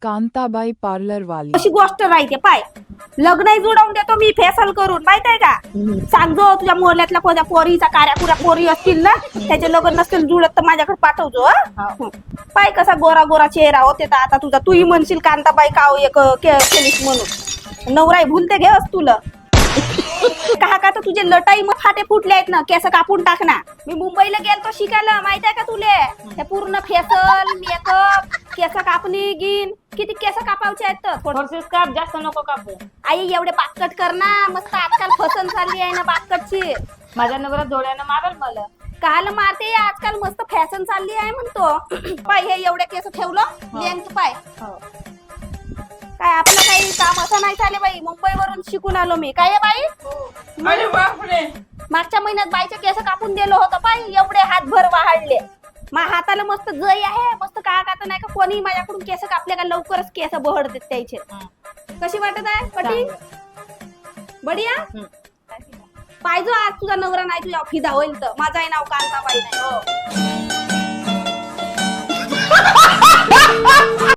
Kantabai parlour वाली. अशी गोष्ट राहते पाय. लग्नही जुळवून देतो मी फेसल करून, माहित आहे का? सांगजो तुझ्या मोहल्यातल्या कोणत्या पोरीचा कार्यापुऱ्या पोरी असतील ना, त्याचे लग्न नसतील जुळत तर माझ्याकडे पाठवजो. पाय कसा गोरा गोरा चेहरा होते तर आता तुझा. तूही म्हणशील कांताबाई काव एक केलीस म्हणून. नवराई भुलते घे तुला का तर तुझे लटाई मग फाटे फुटले आहेत ना, केस कापून टाक ना. मी मुंबईला गेलतो शिकायला, माहित आहे का तुले? हे पूर्ण फेसल मेकअप केस कापणी गिन किती केस कापावचे आहेत तर थोडसेच काप, जास्त नको कापू. आई एवढे बातकट कर ना. मस्त आजकाल फसन चालली आहे ना बातकटची. माझ्या नवरा डोळ्यानं मारल मला. काल मारते आजकाल मस्त फॅशन चालली आहे म्हणतो. पाय हे एवढे केस ठेवलं लेंथ पाय. काय आपलं काही काम असं नाही चाले बाई. मुंबईवरून शिकून आलो मी. काय आहे बाई? अरे बापरे, मागच्या महिन्यात बाईचे केस कापून दिलं होतं पाय. एवढे हातभर वाढले. मा हाताला मस्त जय आहे. मस्त का नाही का कोणी माझ्याकडून केस कापले का लवकरच केस बहडते त्याचे. कशी वाटत आहे कटी? बढिया पाहिजे. आज तुझा नवरा नाही तुझ्या फिदा होईल तर. माझं आहे नाव कांताबाई नाही.